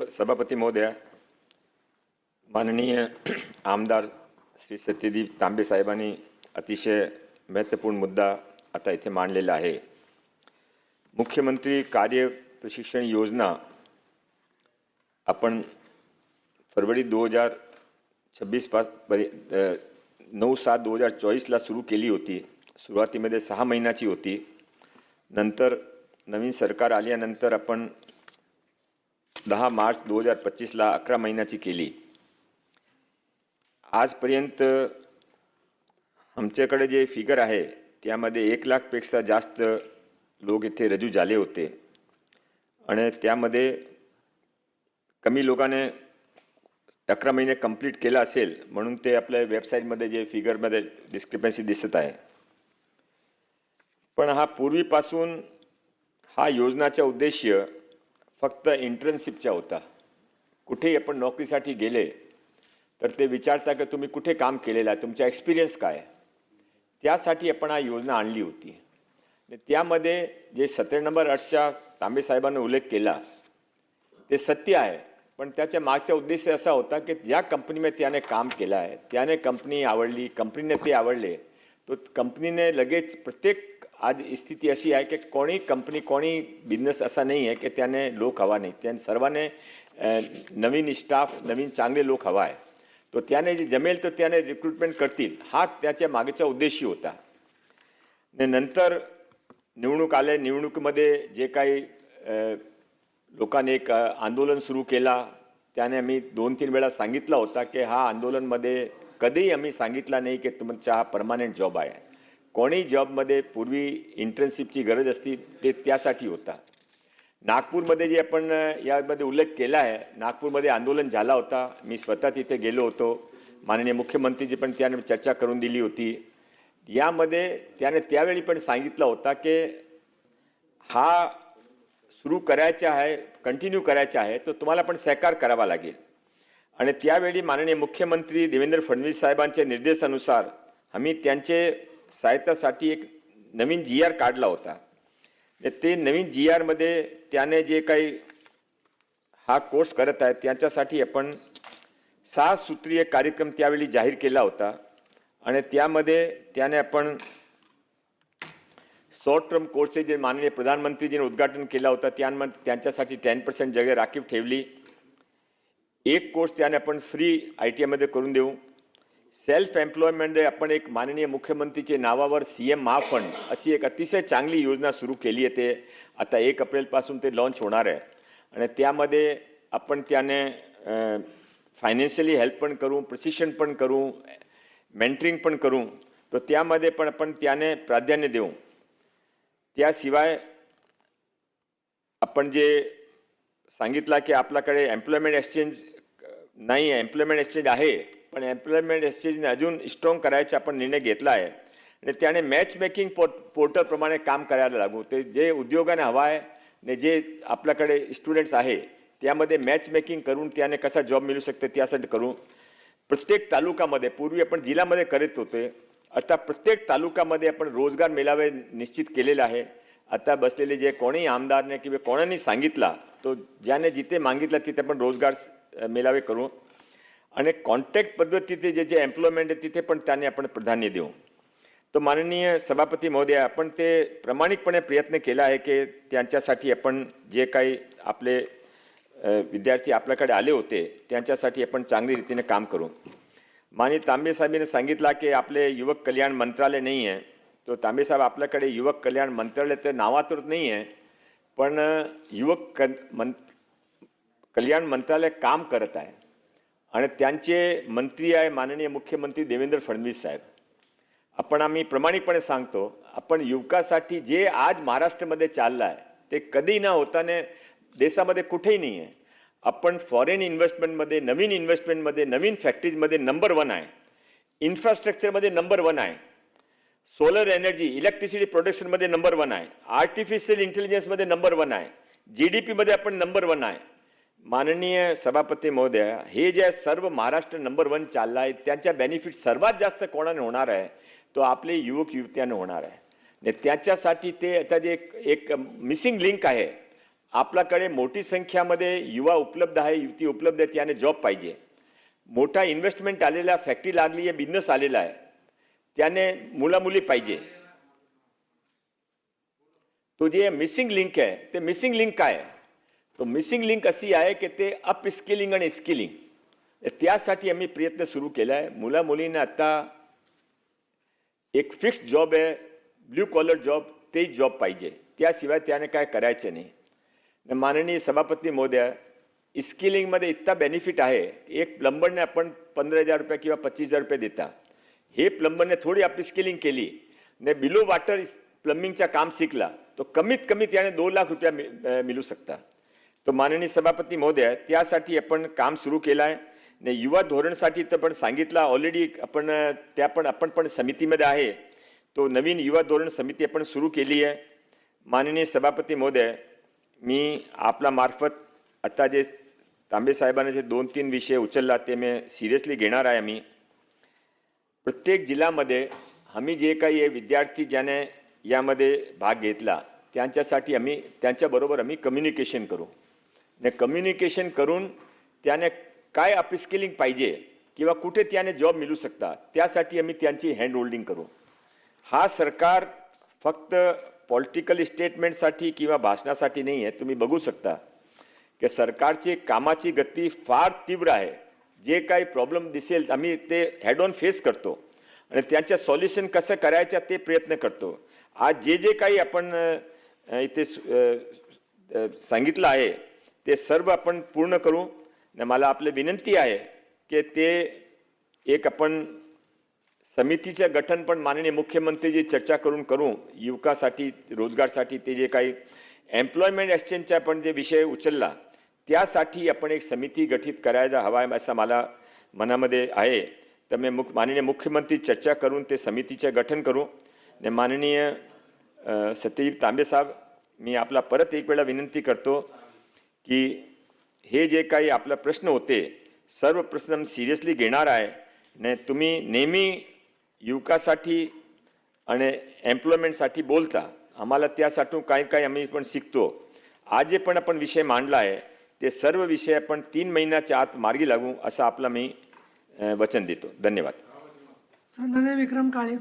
सभापती महोदया, माननीय आमदार श्री सत्यदीप तांबे साहेबांनी अतिशय महत्त्वपूर्ण मुद्दा आता इथे मांडलेला आहे। मुख्यमंत्री कार्य प्रशिक्षण योजना आपण फरवरी 2026 9/7/2024 ला सुरू केली होती। सुरुवातीमध्ये 6 महिन्याची होती, नंतर नवीन सरकार आल्यानंतर आपण 10 मार्च 2025 ला 11 महिन्याची केली। आजपर्यंत आमच्याकडे जे फिगर आहे त्यामध्ये 1 लाखपेक्षा जास्त लोक इथे रजू झाले होते आणि त्यामध्ये कमी लोकांनी 11 महिने कंप्लीट केला असेल, म्हणून ते आपल्या वेबसाईटमध्ये जे फिगरमध्ये डिस्क्रिपन्सी दिसत आहे। पण हा पूर्वीपासून हा योजनाचा उद्देश फक्त इंटर्नशिपचा होता। कुठेही आपण नोकरीसाठी गेले तर ते विचारता की तुम्ही कुठे काम केलेलं आहे, तुमचा एक्सपिरियन्स काय, त्यासाठी आपण हा योजना आणली होती। त्यामध्ये जे 17 नंबर 8च्या तांबे साहेबांनी उल्लेख केला ते सत्य आहे, पण त्याच्या मागचा उद्देश असा होता की ज्या कंपनीमध्ये त्याने काम केलं आहे, त्याने कंपनी आवडली, कंपनीने ते आवडले, तो कंपनीने लगेच प्रत्येक आज स्थिती अशी आहे की कोणी कंपनी कोणी बिझनेस असा नाही आहे की त्याने लोक हवा नाही, त्या सर्वांनी नवीन स्टाफ नवीन चांगले लोक हवा आहे। तो त्याने जे जमेल तो त्याने रिक्रुटमेंट करतील, हा त्याच्या मागचा उद्देश होता। नंतर निवडणूक आले, निवडणुकीमध्ये जे काही लोकांनी एक आंदोलन सुरू केला, त्याने आम्ही 2-3 वेळा सांगितलं होता की हा आंदोलनमध्ये कधीही आम्ही सांगितलं नाही की तुमचा हा परमनंट जॉब आहे। कोणी जॉबमध्ये पूर्वी इंटर्नशिपची गरज असती ते त्यासाठी होता। नागपूरमध्ये जे आपण यामध्ये उल्लेख केला आहे, नागपूरमध्ये आंदोलन झाला होता, मी स्वतः तिथे गेलो होतो, माननीय मुख्यमंत्रीजी पण त्याने चर्चा करून दिली होती। यामध्ये त्याने त्यावेळी पण सांगितलं होता की हा सुरू करायचा आहे, कंटिन्यू करायचा आहे, तो तुम्हाला पण सहकार करावा लागेल। आणि त्यावेळी माननीय मुख्यमंत्री देवेंद्र फडणवीस साहेबांच्या निर्देशानुसार आम्ही त्यांचे सहायतासाठी एक नवीन GR काढला होता। ते नवीन GR मध्ये त्याने जे काही हा कोर्स करत आहे त्यांच्यासाठी आपण 6 सूत्रीय कार्यक्रम त्यावेळी जाहीर केला होता आणि त्यामध्ये त्याने आपण शॉर्ट टर्म कोर्सेस जे माननीय प्रधानमंत्रीजीने उद्घाटन केला होता त्यामध्ये त्यांच्यासाठी 10% जागा राखीव ठेवली। एक कोर्स त्याने आपण फ्री ITI मध्ये करून देऊ। सेल्फ एम्प्लॉयमेंटमध्ये आपण एक माननीय मुख्यमंत्रीचे नावावर CM महाफंड अशी एक अतिशय चांगली योजना सुरू केली आहे। ते आता 1 एप्रिलपासून ते लॉन्च होणार आहे आणि त्यामध्ये आपण त्याने फायनान्शियली हेल्प पण करू, प्रशिक्षण पण करू, मेंटरिंग पण करू, तो त्यामध्ये पण आपण त्याने प्राधान्य देऊ। त्याशिवाय आपण जे सांगितलं की आपल्याकडे एम्प्लॉयमेंट एक्सचेंज नाही आहे, एम्प्लॉयमेंट एक्सचेंज आहे, पण एम्प्लॉयमेंट एक्सचेंजने अजून स्ट्रॉंग करायचा आपण निर्णय घेतला आहे आणि त्याने मॅच मेकिंग पोर्टलप्रमाणे काम करायला लागू। ते जे उद्योगाने हवा आहे आणि जे आपल्याकडे स्टुडंट्स आहे त्यामध्ये मॅच मेकिंग करून त्याने कसा जॉब मिळू शकते त्यासाठी करू। प्रत्येक तालुक्यामध्ये पूर्वी आपण जिल्ह्यामध्ये करत होते, आता प्रत्येक तालुक्यामध्ये आपण रोजगार मेळावे निश्चित केलेले आहे। आता बसलेले जे कोणी आमदारने किंवा कोणाने सांगितला तो ज्याने जिथे मागितला तिथे आपण रोजगार मेळावे करू आणि कॉन्ट्रॅक्ट पद्धतीचे जे एम्प्लॉयमेंट आहे तिथे पण त्याने आपण प्राधान्य देऊ। तो माननीय सभापती महोदय, आपण ते प्रामाणिकपणे प्रयत्न केला आहे की त्यांच्यासाठी आपण जे काही आपले विद्यार्थी आपल्याकडे आले होते त्यांच्यासाठी आपण चांगली रीतीने काम करू। माननीय तांबे साहेबांनी सांगितलं की आपले युवक कल्याण मंत्रालय नाही आहे, तो तांबे साहेब आपल्याकडे युवक कल्याण मंत्रालय तर नावातच नाही आहे, पण युवक कल्याण मंत्रालय काम करत आहे आणि त्यांचे मंत्री आहे माननीय मुख्यमंत्री देवेंद्र फडणवीस साहेब। आम्ही प्रामाणिकपणे सांगतो, आपण युवकासाठी जे आज महाराष्ट्रामध्ये चाललं आहे ते कधी न होताने देशामध्ये कुठेही नाही आहे। आपण फॉरेन इन्व्हेस्टमेंटमध्ये, नवीन इन्व्हेस्टमेंटमध्ये, नवीन फॅक्टरीजमध्ये नंबर 1 आहे, इन्फ्रास्ट्रक्चरमध्ये नंबर 1 आहे, सोलर एनर्जी इलेक्ट्रिसिटी प्रोडक्शनमध्ये नंबर 1 आहे, आर्टिफिशियल इंटेलिजन्समध्ये नंबर 1 आहे, GDP मध्ये आपण नंबर 1 आहे। माननीय सभापती महोदय, हे जे सर्व महाराष्ट्र नंबर 1 चालला आहे त्याचा बेनिफिट सर्वात जास्त कोणाने होणार आहे, तो आपले युवक युवत्यांना होणार आहे। त्याच्यासाठी ते आता जे एक मिसिंग लिंक आहे आपल्याकडे मोठी संख्यामध्ये युवा उपलब्ध आहे, युवती उपलब्ध आहे, त्याने जॉब पाहिजे. मोठा इन्व्हेस्टमेंट आलेला, फॅक्टरी लागली आहे, बिझनेस आलेला आहे, त्याने मुलामुली पाहिजे. तो जे मिसिंग लिंक आहे ते मिसिंग लिंक काय आहे? तो मिसिंग लिंक अशी आहे की ते अप स्किलिंग आणि स्किलिंग, त्यासाठी आम्ही प्रयत्न सुरू केला आहे. मुला मुलींना आता एक फिक्स जॉब आहे, ब्ल्यू कॉलर जॉब, ते जॉब पाहिजे, त्याशिवाय त्याने काय करायचं नाही. माननीय सभापती महोदय, स्किलिंगमध्ये इतका बेनिफिट आहे. एक प्लंबरने आपण 15,000 रुपये किंवा 25,000 रुपये देता. हे प्लंबरने थोडी अप स्किलिंग केली ने बिलो वॉटर प्लंबिंगचं काम शिकला, तो कमीत कमी त्याने 2 लाख रुपये मिळू शकता. तो माननीय सभापती महोदय, त्यासाठी आपण काम सुरू केलं आहे. ने युवा धोरणसाठी तर पण सांगितलं ऑलरेडी, आपण पण समितीमध्ये आहे. तो नवीन युवा धोरण समिती आपण सुरू केली आहे. माननीय सभापती महोदय, मी आपला मार्फत आता जे तांबे साहेबांनी जे 2-3 विषय उचलला ते मी सिरियसली घेणार आहे. आम्ही प्रत्येक जिल्ह्यामध्ये आम्ही जे काही विद्यार्थी ज्याने यामध्ये भाग घेतला त्यांच्यासाठी आम्ही त्यांच्याबरोबर आम्ही कम्युनिकेशन करू. ने कम्युनिकेशन करून त्याने काय अपस्किलिंग पाहिजे किंवा कुठे त्याने जॉब मिळू शकता, त्यासाठी आम्ही त्यांची हँड होल्डिंग करू. हा सरकार फक्त पॉलिटिकल स्टेटमेंटसाठी किंवा भाषणासाठी नाही आहे. तुम्ही बघू शकता की सरकारची कामाची गती फार तीव्र आहे. जे काही प्रॉब्लेम दिसेल आम्ही ते हेड ऑन फेस करतो आणि त्यांच्या सॉल्युशन कसं करायचं ते प्रयत्न करतो. आज जे काही आपण इथे सांगितलं आहे ते सर्व आपण पूर्ण करू. मला आपली विनंती आहे की ते एक आपण समितीचं गठन पण माननीय मुख्यमंत्रीजी चर्चा करू युवकासाठी, रोजगारसाठी. ते जे काही एम्प्लॉयमेंट एक्सचेंजचा आपण जे विषय उचलला त्यासाठी आपण एक समिती गठीत करायला हवा आहे असं मला मनामध्ये आहे. तर मी माननीय मुख्यमंत्री चर्चा करून ते समितीचं गठन करू. ने माननीय सत्यजित तांबे साहेब, मी आपला परत एक वेळा विनंती करतो की हे जे काही आपला प्रश्न होते सर्व प्रश्न सिरियसली घेणार आहे. ने तुम्ही नेहमी युवकासाठी आणि एम्प्लॉयमेंटसाठी बोलता, आम्हाला त्यासाठी काही आम्ही पण शिकतो. आज जे पण आपण विषय मांडला आहे ते सर्व विषय आपण 3 महिन्याच्या आत मार्गी लागू असं आपलं मी वचन देतो. धन्यवाद. सन्माननीय विक्रम काळे.